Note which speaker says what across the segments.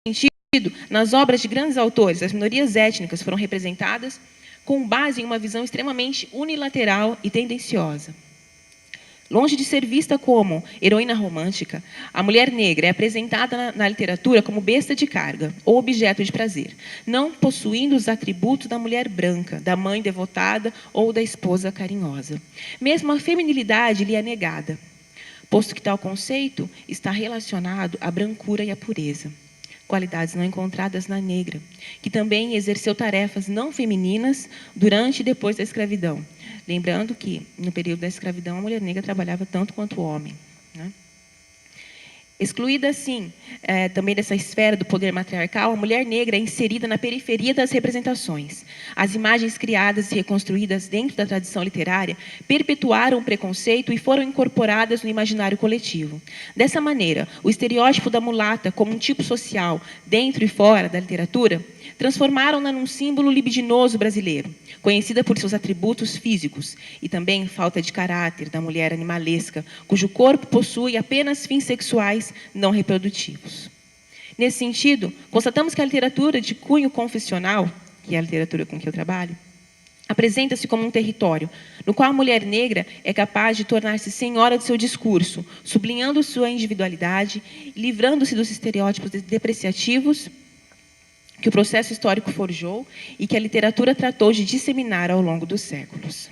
Speaker 1: sentido, nas obras de grandes autores, as minorias étnicas foram representadas com base em uma visão extremamente unilateral e tendenciosa. Longe de ser vista como heroína romântica, a mulher negra é apresentada na literatura como besta de carga ou objeto de prazer, não possuindo os atributos da mulher branca, da mãe devotada ou da esposa carinhosa. Mesmo a feminilidade lhe é negada, posto que tal conceito está relacionado à brancura e à pureza, qualidades não encontradas na negra, que também exerceu tarefas não femininas durante e depois da escravidão. Lembrando que, no período da escravidão, a mulher negra trabalhava tanto quanto o homem, né? Excluída, assim, também dessa esfera do poder matriarcal, a mulher negra é inserida na periferia das representações. As imagens criadas e reconstruídas dentro da tradição literária perpetuaram o preconceito e foram incorporadas no imaginário coletivo. Dessa maneira, o estereótipo da mulata como um tipo social dentro e fora da literatura transformaram-na num símbolo libidinoso brasileiro, conhecida por seus atributos físicos e também falta de caráter da mulher animalesca, cujo corpo possui apenas fins sexuais não reprodutivos. Nesse sentido, constatamos que a literatura de cunho confessional, que é a literatura com que eu trabalho, apresenta-se como um território no qual a mulher negra é capaz de tornar-se senhora de seu discurso, sublinhando sua individualidade, livrando-se dos estereótipos depreciativos que o processo histórico forjou e que a literatura tratou de disseminar ao longo dos séculos.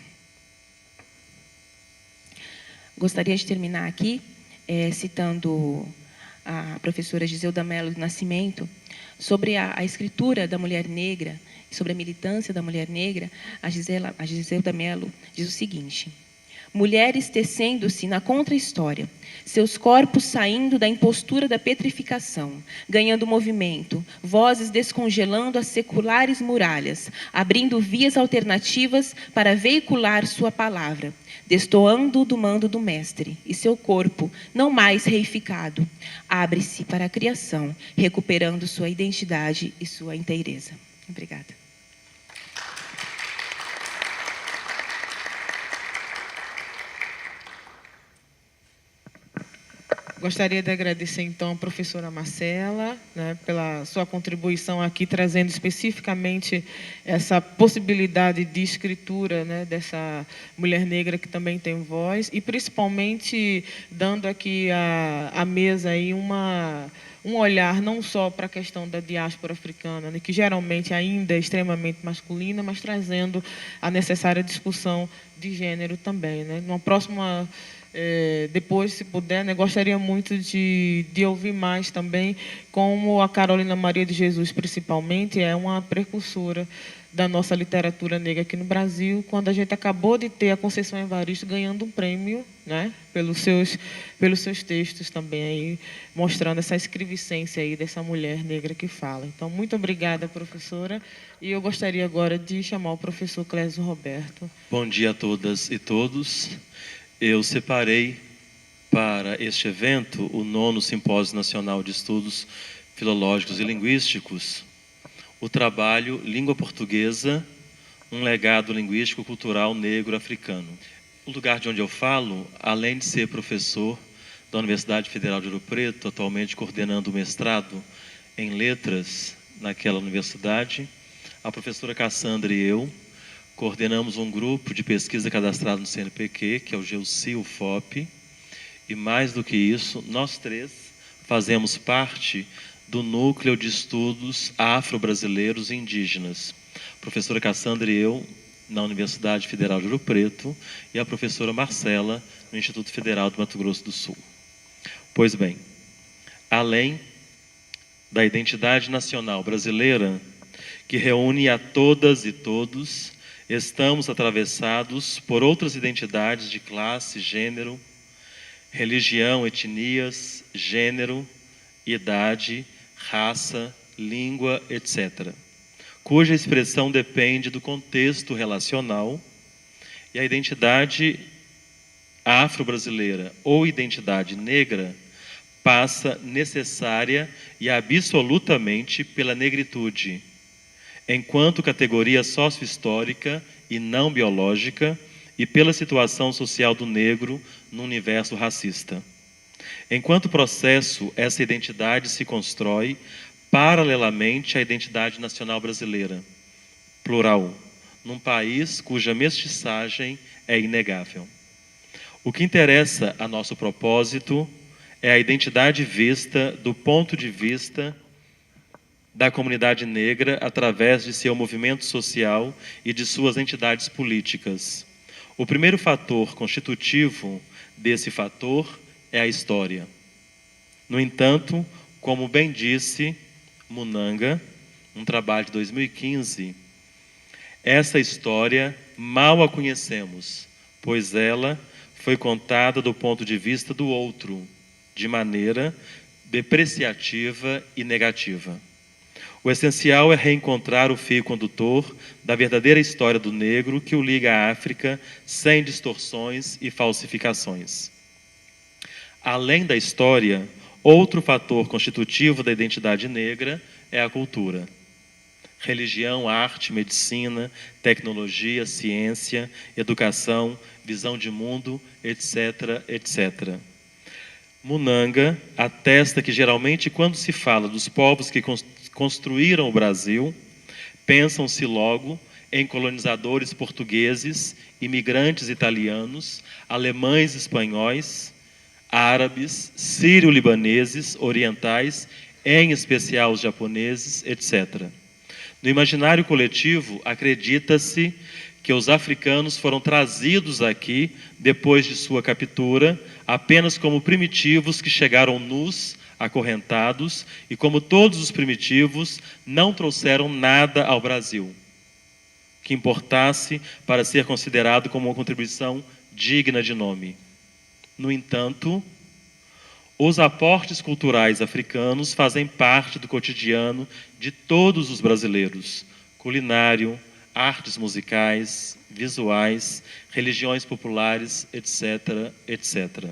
Speaker 1: Gostaria de terminar aqui citando a professora Giselda Mello do Nascimento, sobre a escritura da mulher negra, sobre a militância da mulher negra. A Giselda Mello diz o seguinte: mulheres tecendo-se na contra-história, seus corpos saindo da impostura da petrificação, ganhando movimento, vozes descongelando as seculares muralhas, abrindo vias alternativas para veicular sua palavra, destoando do mando do mestre, e seu corpo, não mais reificado, abre-se para a criação, recuperando sua identidade e sua inteireza. Obrigada.
Speaker 2: Gostaria de agradecer, então, a professora Marcela, né, pela sua contribuição aqui, trazendo especificamente essa possibilidade de escritura, né, dessa mulher negra que também tem voz, e principalmente dando aqui à mesa aí um olhar não só para a questão da diáspora africana, né, que geralmente ainda é extremamente masculina, mas trazendo a necessária discussão de gênero também, né. Numa próxima... depois, se puder, né, gostaria muito de ouvir mais também como a Carolina Maria de Jesus, principalmente, é uma precursora da nossa literatura negra aqui no Brasil, quando a gente acabou de ter a Conceição Evaristo ganhando um prêmio, né, pelos seus textos também, aí, mostrando essa escrevicência aí dessa mulher negra que fala. Então, muito obrigada, professora, e eu gostaria agora de chamar o professor Clésio Roberto.
Speaker 3: Bom dia a todas e todos. Eu separei para este evento o 9º Simpósio Nacional de Estudos Filológicos e Linguísticos, o trabalho Língua Portuguesa, um legado linguístico-cultural negro-africano. O lugar de onde eu falo, além de ser professor da Universidade Federal de Ouro Preto, atualmente coordenando o mestrado em letras naquela universidade, a professora Cassandra e eu coordenamos um grupo de pesquisa cadastrado no CNPq, que é o GEUCI-UFOP, e mais do que isso, nós três fazemos parte do Núcleo de Estudos Afro-Brasileiros e Indígenas. A professora Cassandra e eu, na Universidade Federal de Ouro Preto, e a professora Marcela, no Instituto Federal do Mato Grosso do Sul. Pois bem, além da identidade nacional brasileira, que reúne a todas e todos, estamos atravessados por outras identidades de classe, gênero, religião, etnias, gênero, idade, raça, língua, etc., cuja expressão depende do contexto relacional, e a identidade afro-brasileira ou identidade negra passa necessária e absolutamente pela negritude, enquanto categoria sócio-histórica e não biológica, e pela situação social do negro no universo racista. Enquanto processo, essa identidade se constrói paralelamente à identidade nacional brasileira, plural, num país cuja mestiçagem é inegável. O que interessa a nosso propósito é a identidade vista do ponto de vista da comunidade negra através de seu movimento social e de suas entidades políticas. O primeiro fator constitutivo desse fator é a história. No entanto, como bem disse Munanga, um trabalho de 2015, essa história mal a conhecemos, pois ela foi contada do ponto de vista do outro, de maneira depreciativa e negativa. O essencial é reencontrar o fio condutor da verdadeira história do negro que o liga à África sem distorções e falsificações. Além da história, outro fator constitutivo da identidade negra é a cultura. Religião, arte, medicina, tecnologia, ciência, educação, visão de mundo, etc., etc. Munanga atesta que, geralmente, quando se fala dos povos que construíram o Brasil, pensam-se logo em colonizadores portugueses, imigrantes italianos, alemães, espanhóis, árabes, sírio-libaneses, orientais, em especial os japoneses, etc. No imaginário coletivo, acredita-se que os africanos foram trazidos aqui, depois de sua captura, apenas como primitivos que chegaram nus, acorrentados, e como todos os primitivos, não trouxeram nada ao Brasil que importasse para ser considerado como uma contribuição digna de nome. No entanto, os aportes culturais africanos fazem parte do cotidiano de todos os brasileiros: culinário, artes musicais, visuais, religiões populares, etc., etc.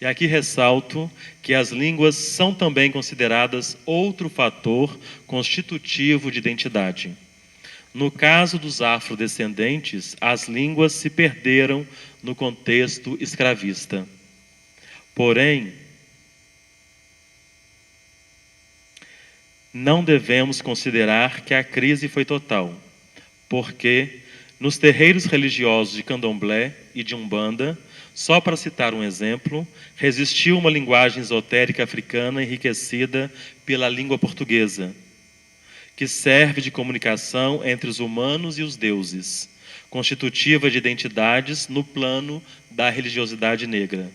Speaker 3: E aqui ressalto que as línguas são também consideradas outro fator constitutivo de identidade. No caso dos afrodescendentes, as línguas se perderam no contexto escravista. Porém, não devemos considerar que a crise foi total, porque nos terreiros religiosos de Candomblé e de Umbanda, só para citar um exemplo, resistiu uma linguagem esotérica africana enriquecida pela língua portuguesa, que serve de comunicação entre os humanos e os deuses, constitutiva de identidades no plano da religiosidade negra.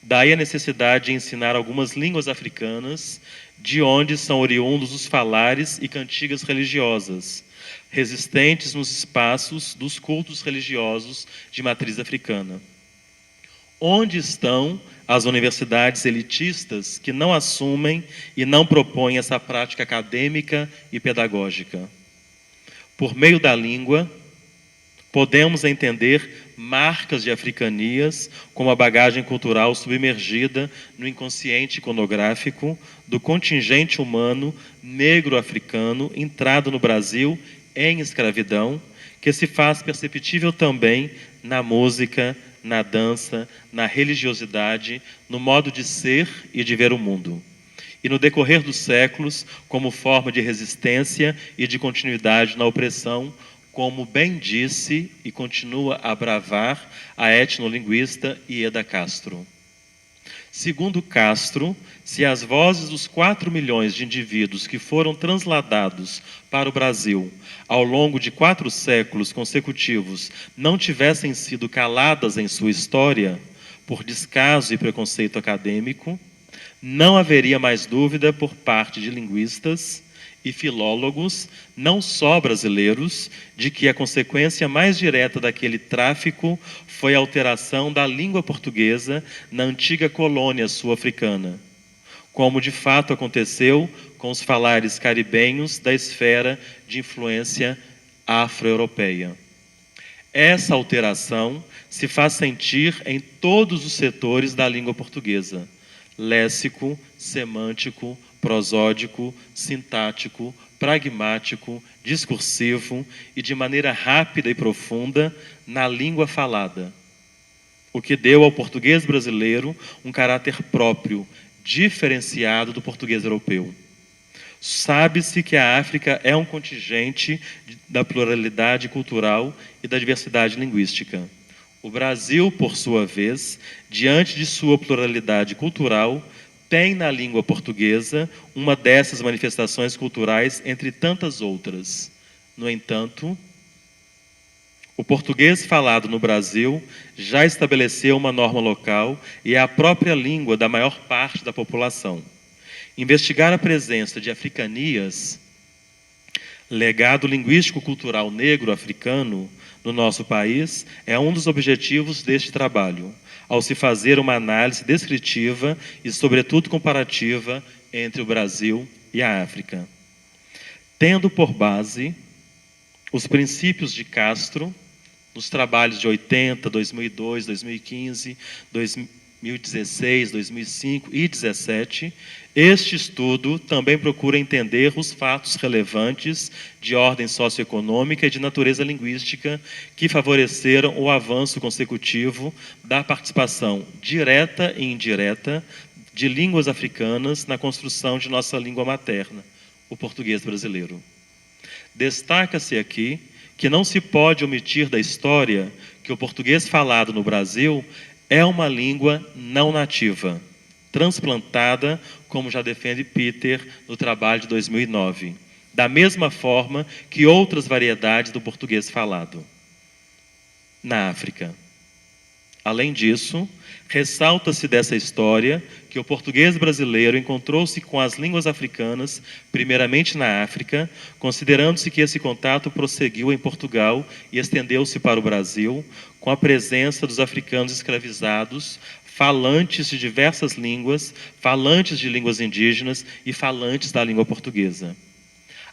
Speaker 3: Daí a necessidade de ensinar algumas línguas africanas, de onde são oriundos os falares e cantigas religiosas, resistentes nos espaços dos cultos religiosos de matriz africana. Onde estão as universidades elitistas que não assumem e não propõem essa prática acadêmica e pedagógica? Por meio da língua, podemos entender marcas de africanias como a bagagem cultural submergida no inconsciente iconográfico do contingente humano negro-africano entrado no Brasil em escravidão, que se faz perceptível também na música, na dança, na religiosidade, no modo de ser e de ver o mundo. E no decorrer dos séculos, como forma de resistência e de continuidade na opressão, como bem disse e continua a bravar a etnolinguista Ieda Castro. Segundo Castro, se as vozes dos 4 milhões de indivíduos que foram transladados para o Brasil ao longo de 4 séculos consecutivos não tivessem sido caladas em sua história, por descaso e preconceito acadêmico, não haveria mais dúvida por parte de linguistas e filólogos, não só brasileiros, de que a consequência mais direta daquele tráfico foi a alteração da língua portuguesa na antiga colônia sul-africana, como de fato aconteceu com os falares caribenhos da esfera de influência afro-europeia. Essa alteração se faz sentir em todos os setores da língua portuguesa: léxico, semântico, prosódico, sintático, pragmático, discursivo e de maneira rápida e profunda na língua falada, o que deu ao português brasileiro um caráter próprio, diferenciado do português europeu. Sabe-se que a África é um contingente da pluralidade cultural e da diversidade linguística. O Brasil, por sua vez, diante de sua pluralidade cultural, tem na língua portuguesa uma dessas manifestações culturais entre tantas outras. No entanto, o português falado no Brasil já estabeleceu uma norma local e é a própria língua da maior parte da população. Investigar a presença de africanias, legado linguístico-cultural negro-africano, no nosso país, é um dos objetivos deste trabalho, ao se fazer uma análise descritiva e, sobretudo, comparativa entre o Brasil e a África. Tendo por base os princípios de Castro, nos trabalhos de 80, 2002, 2015, 2016, 2005 e 2017, este estudo também procura entender os fatos relevantes de ordem socioeconômica e de natureza linguística que favoreceram o avanço consecutivo da participação direta e indireta de línguas africanas na construção de nossa língua materna, o português brasileiro. Destaca-se aqui que não se pode omitir da história que o português falado no Brasil é uma língua não nativa, transplantada, como já defende Peter no trabalho de 2009, da mesma forma que outras variedades do português falado na África. Além disso, ressalta-se dessa história que o português brasileiro encontrou-se com as línguas africanas, primeiramente na África, considerando-se que esse contato prosseguiu em Portugal e estendeu-se para o Brasil, com a presença dos africanos escravizados, falantes de diversas línguas, falantes de línguas indígenas e falantes da língua portuguesa.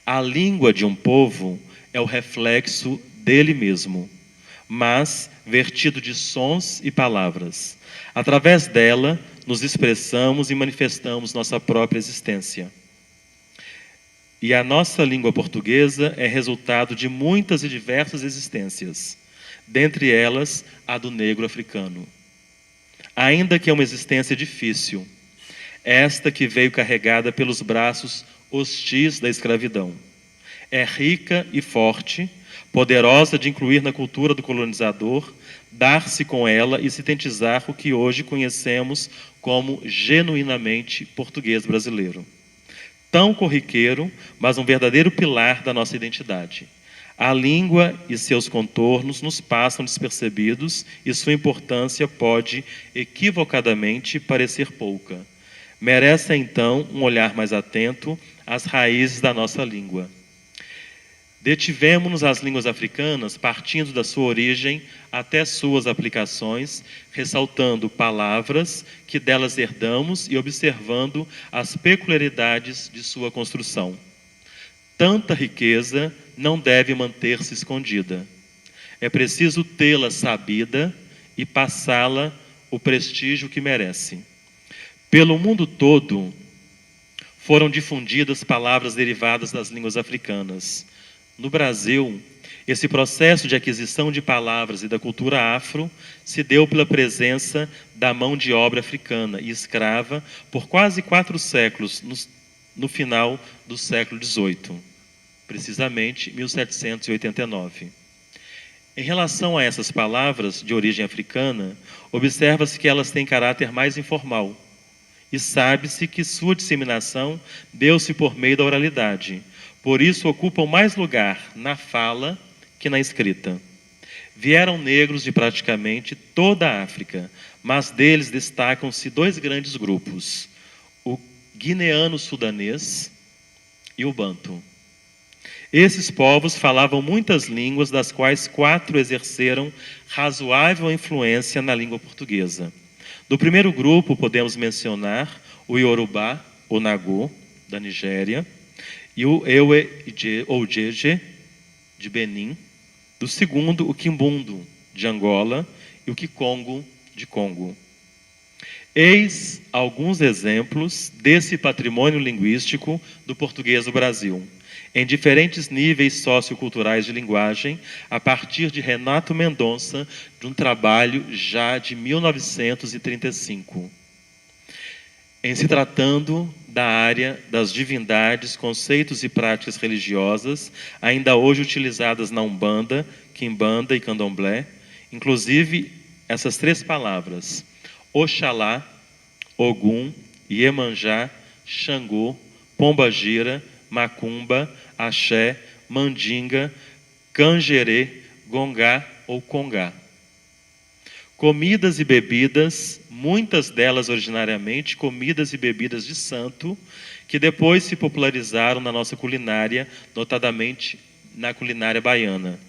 Speaker 3: A língua de um povo é o reflexo dele mesmo, mas vertido de sons e palavras. Através dela, nos expressamos e manifestamos nossa própria existência. E a nossa língua portuguesa é resultado de muitas e diversas existências, dentre elas a do negro africano. Ainda que é uma existência difícil, esta que veio carregada pelos braços hostis da escravidão. É rica e forte, poderosa de incluir na cultura do colonizador, dar-se com ela e sintetizar o que hoje conhecemos como genuinamente português brasileiro. Tão corriqueiro, mas um verdadeiro pilar da nossa identidade. A língua e seus contornos nos passam despercebidos e sua importância pode, equivocadamente, parecer pouca. Merece, então, um olhar mais atento às raízes da nossa língua. Detivemo-nos às línguas africanas, partindo da sua origem até suas aplicações, ressaltando palavras que delas herdamos e observando as peculiaridades de sua construção. Tanta riqueza não deve manter-se escondida. É preciso tê-la sabida e passá-la o prestígio que merece. Pelo mundo todo, foram difundidas palavras derivadas das línguas africanas. No Brasil, esse processo de aquisição de palavras e da cultura afro se deu pela presença da mão de obra africana e escrava por quase 4 séculos, no final do século XVIII, precisamente 1789. Em relação a essas palavras de origem africana, observa-se que elas têm caráter mais informal e sabe-se que sua disseminação deu-se por meio da oralidade. Por isso, ocupam mais lugar na fala que na escrita. Vieram negros de praticamente toda a África, mas deles destacam-se 2 grandes grupos, o guineano-sudanês e o banto. Esses povos falavam muitas línguas, das quais 4 exerceram razoável influência na língua portuguesa. Do primeiro grupo, podemos mencionar o Yorubá, o Nagô, da Nigéria, e o Ewe ou Jeje, de Benin. Do segundo, o Quimbundo, de Angola, e o Kikongo, de Congo. Eis alguns exemplos desse patrimônio linguístico do português do Brasil, em diferentes níveis socioculturais de linguagem, a partir de Renato Mendonça, de um trabalho já de 1935. Em se tratando da área das divindades, conceitos e práticas religiosas, ainda hoje utilizadas na Umbanda, Quimbanda e Candomblé, inclusive essas 3 palavras: Oxalá, Ogum, Iemanjá, Xangô, Pombagira, Macumba, Axé, Mandinga, Canjerê, Gongá ou Congá. Comidas e bebidas, muitas delas originariamente comidas e bebidas de santo, que depois se popularizaram na nossa culinária, notadamente na culinária baiana.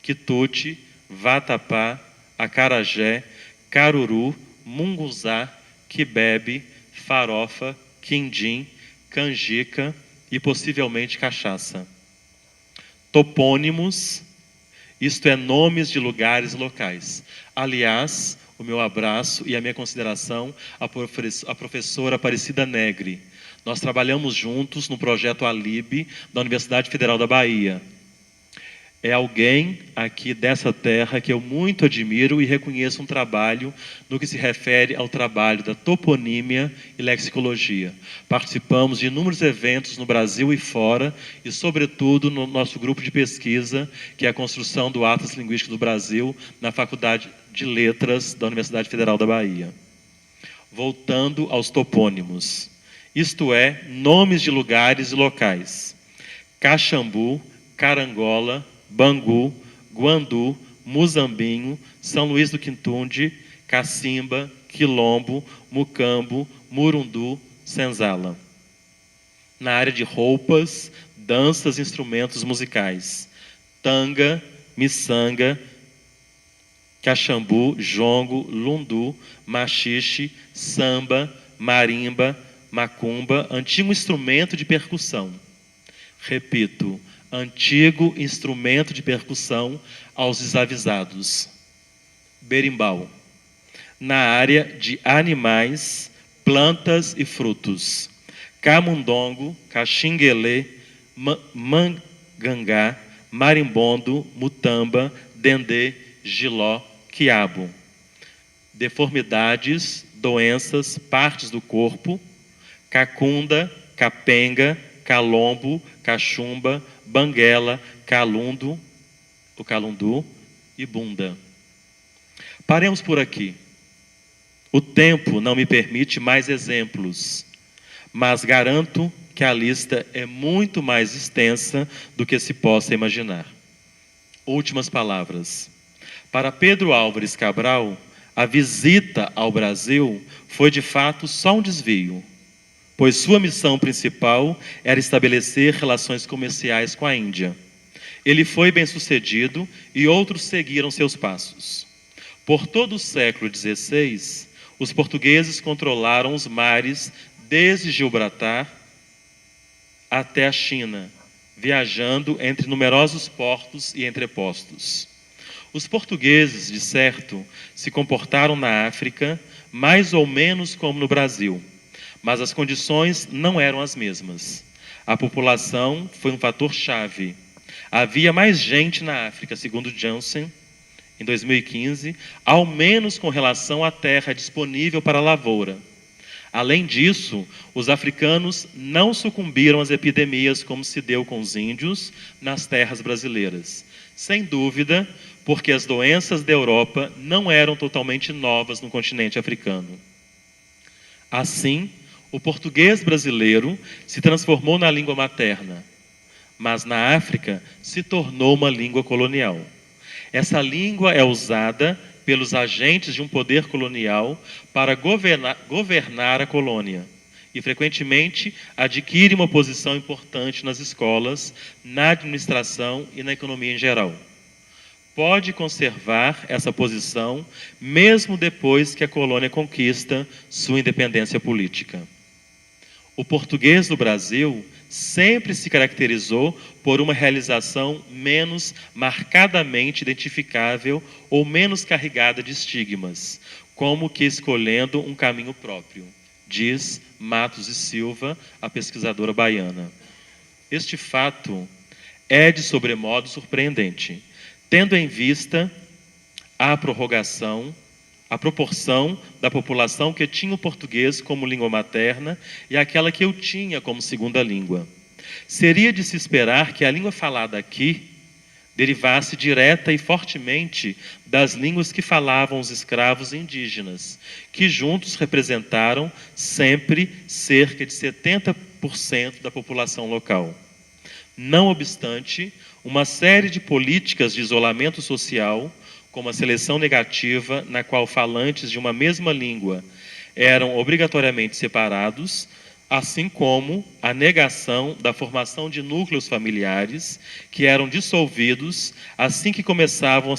Speaker 3: Quitute, vatapá, acarajé, caruru, munguzá, quibebe, farofa, quindim, canjica e possivelmente cachaça. Topônimos, isto é, nomes de lugares e locais. Aliás, o meu abraço e a minha consideração à professora Aparecida Negri. Nós trabalhamos juntos no projeto ALIB da Universidade Federal da Bahia. É alguém aqui dessa terra que eu muito admiro e reconheço um trabalho no que se refere ao trabalho da toponímia e lexicologia. Participamos de inúmeros eventos no Brasil e fora, e sobretudo no nosso grupo de pesquisa, que é a construção do Atlas Linguístico do Brasil, na Faculdade de Letras da Universidade Federal da Bahia. Voltando aos topônimos, isto é, nomes de lugares e locais. Caxambu, Carangola, Bangu, Guandu, Muzambinho, São Luís do Quintunde, Cacimba, Quilombo, Mucambo, Murundu, Senzala. Na área de roupas, danças e instrumentos musicais. Tanga, miçanga, caxambu, jongo, lundu, machixe, samba, marimba, macumba, antigo instrumento de percussão. Repito, antigo instrumento de percussão aos desavisados. Berimbau. Na área de animais, plantas e frutos. Camundongo, caxinguelê, mangangá, marimbondo, mutamba, dendê, giló, quiabo. Deformidades, doenças, partes do corpo. Cacunda, capenga, calombo, cachumba, banguela, calundo, o calundu e bunda. Paremos por aqui. O tempo não me permite mais exemplos, mas garanto que a lista é muito mais extensa do que se possa imaginar. Últimas palavras. Para Pedro Álvares Cabral, a visita ao Brasil foi de fato só um desvio, pois sua missão principal era estabelecer relações comerciais com a Índia. Ele foi bem-sucedido e outros seguiram seus passos. Por todo o século XVI, os portugueses controlaram os mares desde Gibraltar até a China, viajando entre numerosos portos e entrepostos. Os portugueses, de certo, se comportaram na África mais ou menos como no Brasil, mas as condições não eram as mesmas. A população foi um fator-chave. Havia mais gente na África, segundo Jansen, em 2015, ao menos com relação à terra disponível para a lavoura. Além disso, os africanos não sucumbiram às epidemias como se deu com os índios nas terras brasileiras. Sem dúvida, porque as doenças da Europa não eram totalmente novas no continente africano. Assim, o português brasileiro se transformou na língua materna, mas na África se tornou uma língua colonial. Essa língua é usada pelos agentes de um poder colonial para governar a colônia e, frequentemente, adquire uma posição importante nas escolas, na administração e na economia em geral. Pode conservar essa posição mesmo depois que a colônia conquista sua independência política. O português do Brasil sempre se caracterizou por uma realização menos marcadamente identificável ou menos carregada de estigmas, como que escolhendo um caminho próprio, diz Matos e Silva, a pesquisadora baiana. Este fato é de sobremodo surpreendente, tendo em vista a prorrogação a proporção da população que tinha o português como língua materna e aquela que eu tinha como segunda língua. Seria de se esperar que a língua falada aqui derivasse direta e fortemente das línguas que falavam os escravos indígenas, que juntos representaram sempre cerca de 70% da população local. Não obstante, uma série de políticas de isolamento social, como a seleção negativa, na qual falantes de uma mesma língua eram obrigatoriamente separados, assim como a negação da formação de núcleos familiares, que eram dissolvidos assim que começavam a